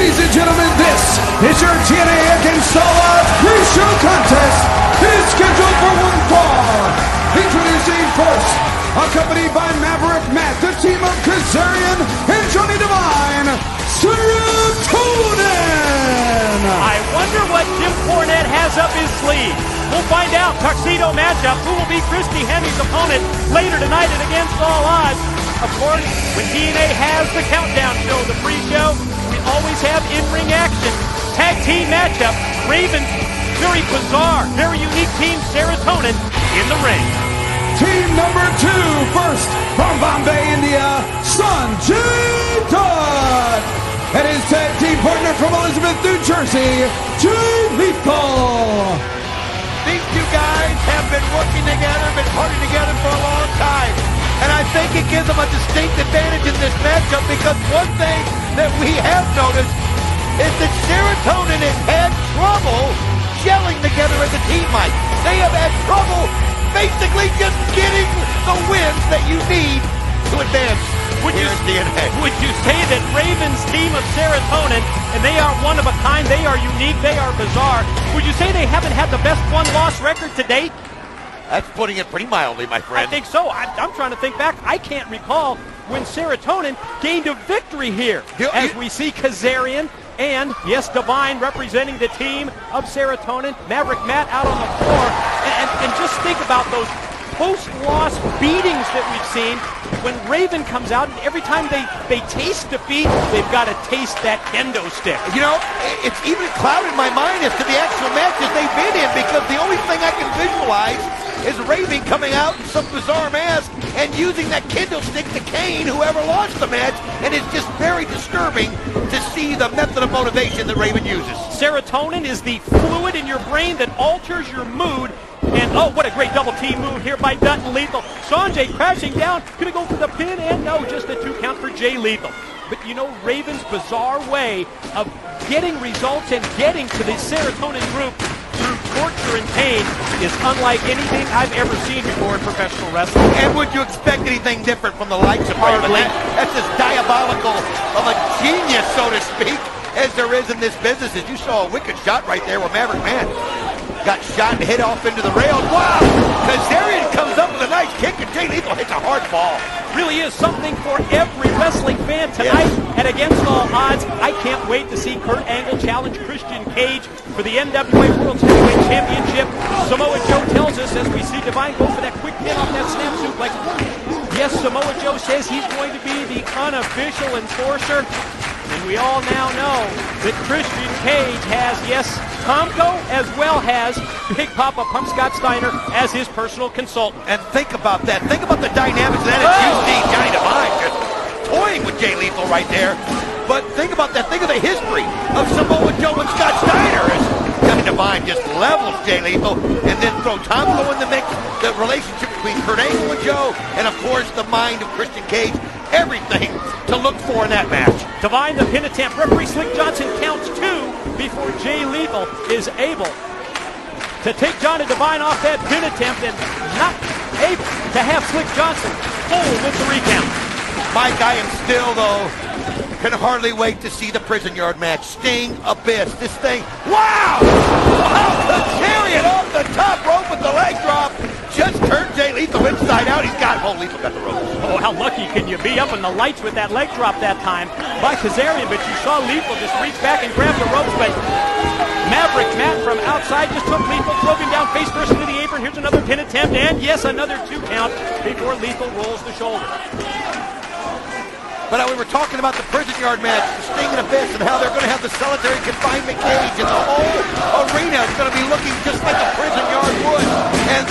Ladies and gentlemen, this is your TNA Against All Odds pre-show contest. It is scheduled for one fall. Introducing first, accompanied by Maverick Matt, the team of Kazarian and Johnny Devine, Serotonin. I wonder what Jim Cornette has up his sleeve. We'll find out. Tuxedo matchup. Who will be Christy Hemi's opponent later tonight at Against All Odds? Of course, when TNA has the countdown show, the pre-show, we always have in-ring action. Tag team matchup. Ravens, very bizarre, very unique team, Serotonin in the ring. Team number 2, first from Bombay, India, Sonjay Dutt. And his tag team partner from Elizabeth, New Jersey, Jay Lethal. These two guys have been working together, been partying together for a long time. And I think it gives them a distinct advantage in this matchup, because one thing that we have noticed is that Serotonin has had trouble gelling together as a team, Mike. They have had trouble basically just getting the wins that you need to advance. Would you say that Ravens' team of Serotonin, and they are one of a kind, they are unique, they are bizarre, would you say they haven't had the best one-loss record to date? That's putting it pretty mildly, my friend. I think so. I'm trying to think back. I can't recall when Serotonin gained a victory here. As we see Kazarian and, yes, Devine representing the team of Serotonin. Maverick Matt out on the floor. And just think about those post-loss beatings that we've seen when Raven comes out, and every time they taste defeat, they've got to taste that kendo stick. You know, it's even clouded my mind as to the actual matches they've been in, because the only thing I can visualize is Raven coming out in some bizarre mask and using that kendo stick to cane whoever lost the match, and it's just very disturbing to see the method of motivation that Raven uses. Serotonin is the fluid in your brain that alters your mood. And oh, what a great double team move here by Dutt and Lethal. Sonjay crashing down, gonna go for the pin, and no, just a 2 count for Jay Lethal. But you know, Raven's bizarre way of getting results and getting to the Serotonin group through torture and pain is unlike anything I've ever seen before in professional wrestling. And would you expect anything different from the likes of Raven? That's as diabolical of a genius, so to speak, as there is in this business. As you saw a wicked shot right there where Maverick Man got shot and hit off into the rail. Wow! Kazarian comes up with a nice kick, and Jay Lethal hits a hard ball. Really is something for every wrestling fan tonight at Against All Odds. I can't wait to see Kurt Angle challenge Christian Cage for the NWA World Heavyweight Championship. Samoa Joe tells us, as we see Devine go for that quick pin off that snap suplex. Yes, Samoa Joe says he's going to be the unofficial enforcer. And we all now know that Christian Cage has, yes, Tomko, as well as Big Papa Pump Scott Steiner as his personal consultant. And think about that. Think about the dynamics of that. As you see Johnny Devine just toying with Jay Lethal right there. But think about that. Think of the history of Samoa Joe and Scott Steiner as Johnny Devine just levels Jay Lethal, and then throw Tomko in the mix. The relationship between Kurt Angle and Joe, and of course the mind of Christian Cage. Everything to look for in that match. Devine, the pin attempt. Referee Slick Johnson counts 2 before Jay Lethal is able to take Johnny Devine off that pin attempt, and not able to have Slick Johnson full with the recount. Mike, I am still, though, can hardly wait to see the prison yard match. Sting, Abyss, this thing. Wow! Wow! Kazarian off the top rope with the leg drop. Just turned Jay Lethal inside out. He's got him. Oh, Lethal got the rope. Oh, how lucky can you be up in the lights with that leg drop that time by Kazarian, but you saw Lethal just reach back and grab the ropes, but Maverick Matt from outside just took Lethal, drove him down face first into the apron. Here's another pin attempt, and yes, another 2 count before Lethal rolls the shoulder. But we were talking about the prison yard match, Sting and Abyss, and how they're going to have the solitary confinement cage, and the whole arena is going to be looking just like a prison yard would. And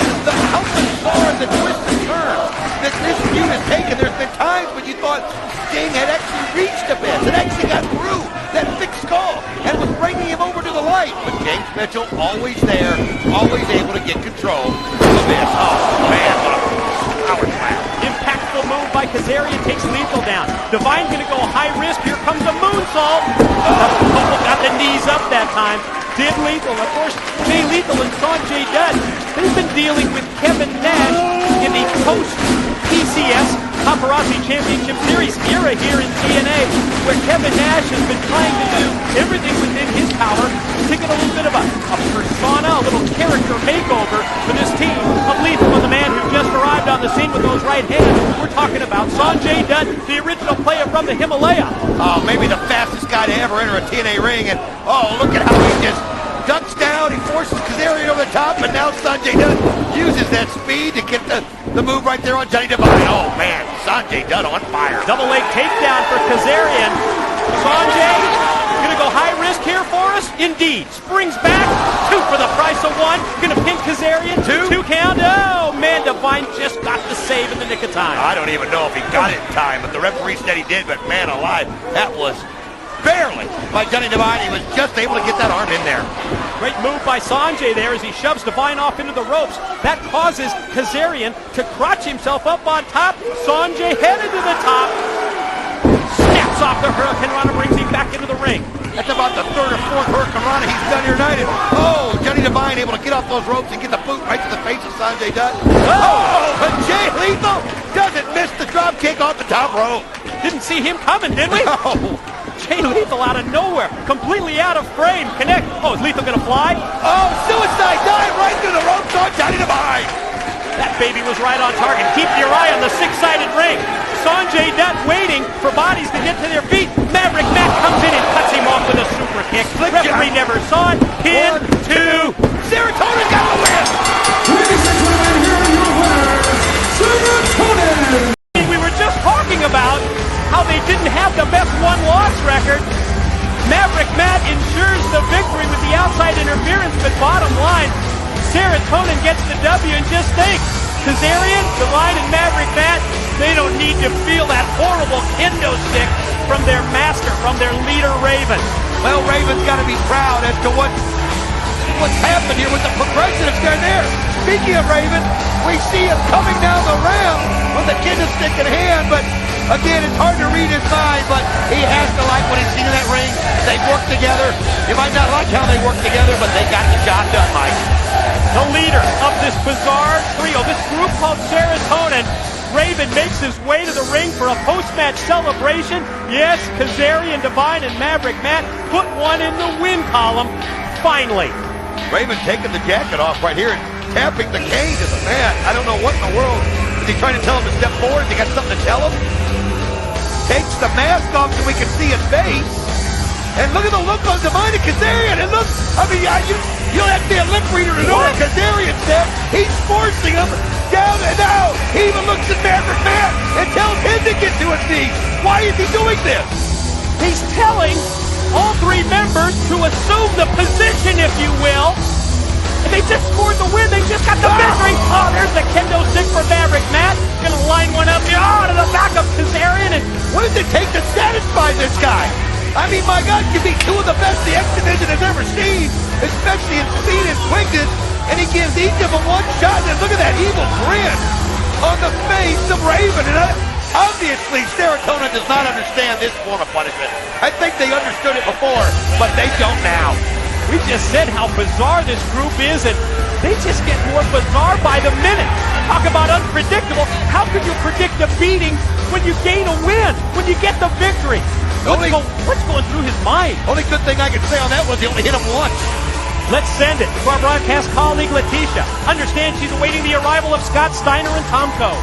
how bizarre the twists and turns that this feud has taken. There's been times when you thought Sting had actually reached Abyss, and actually got through that thick skull, and was bringing him over to the light. But James Mitchell always there, always able to get control of Abyss. Oh, man, what a power slam. Impactful move by Kazarian, takes Lethal down. Devine gonna go high risk. Here comes a moonsault. Got the knees up that time. Did Lethal. Of course, Jay Lethal and Sonjay Dutt, they've been dealing with Kevin Nash in the post-PCS Paparazzi Championship Series era here in TNA, where Kevin Nash has been trying to do Dutt, the original player from the Himalaya. Oh, maybe the fastest guy to ever enter a TNA ring. And oh, look at how he just ducks down. He forces Kazarian over the top, and now Sonjay Dutt uses that speed to get the move right there on Johnny Devine. Oh man, Sonjay Dutt on fire. Double leg takedown for Kazarian. Sonjay, gonna go high risk here for us? Indeed. Springs back, 2 for the price of 1. Gonna pin Kazarian, 2 count. Oh man, Devine just got the save in the nick of time. I don't even know if he got it in time, but the referee said he did, but man alive, that was barely by Johnny Devine. He was just able to get that arm in there. Great move by Sonjay there as he shoves Devine off into the ropes. That causes Kazarian to crotch himself up on top. Sonjay headed to the top. Snaps off the Hurricane Rana, brings him back into the ring. That's about the 3rd or 4th Hurricane Rana he's done here tonight. Oh, Johnny Devine able to get off those ropes and get the boot right to the face of Sonjay Dutt. Oh, but Jay Lethal doesn't miss the drop kick off the top rope. Didn't see him coming, did we? No. Jay Lethal out of nowhere, completely out of frame. Connect. Oh, is Lethal gonna fly? Oh, suicide dive right through the ropes on Johnny Devine. That baby was right on target. Keep your eye on the 6-sided ring. Sonjay Dutt waiting for bodies to get to their feet. Maverick Matt comes in and cuts him off with a super kick. Referee never saw it. Pin, 2. Serotonin got the win. Ladies and gentlemen, here are your winners, Serotonin. We were just talking about how they didn't have the best one-loss record. Maverick Matt ensures the victory with the outside interference, but bottom line, Serotonin gets the W. And just think, Kazarian, Devine, and Maverick Matt, they don't need to feel that horrible kendo stick from their master, from their leader, Raven. Well, Raven's got to be proud as to what's happened here with the progression that's there. Speaking of Raven, we see him coming down the ramp with the kendo stick in hand, but again, it's hard to read his mind, but he has to like what he's seen in that ring. They've worked together. You might not like how they work together, but they got the job done, Mike. The leader of this bizarre trio, this group called Serotonin, Raven makes his way to the ring for a post-match celebration. Yes, Kazarian, Devine, and Maverick Matt put one in the win column, finally. Raven taking the jacket off right here and tapping the cane to the mat. I don't know what in the world. Is he trying to tell him to step forward? Has he got something to tell him? Takes the mask off so we can see his face. And look at the look on Devine and Kazarian. And look, I mean, you don't have to be a lip reader to know what Kazarian said. He's forcing him down and out. He even looks at Maverick Matt and tells him to get to his knees. Why is he doing this? He's telling all 3 members to assume the position, if you will. And they just scored the win. They just got the victory. Oh, there's the kendo stick for Maverick Matt. Gonna line one up to the back of Kazarian. And what does it take to satisfy this guy? I mean, my God, you beat 2 of the best the X Division has ever seen, especially in speed and quickness. And he gives each of them one shot. And look at that evil grin on the face of Raven. And obviously, Serotonin does not understand this form of punishment. I think they understood it before, but they don't now. we just said how bizarre this group is, and they just get more bizarre by the minute. Talk about unpredictable. How could you predict a beating when you gain a win, when you get the victory? What's going through his mind? Only good thing I can say on that was he only hit him once. Let's send it to our broadcast colleague, Letitia. Understand she's awaiting the arrival of Scott Steiner and Tomko.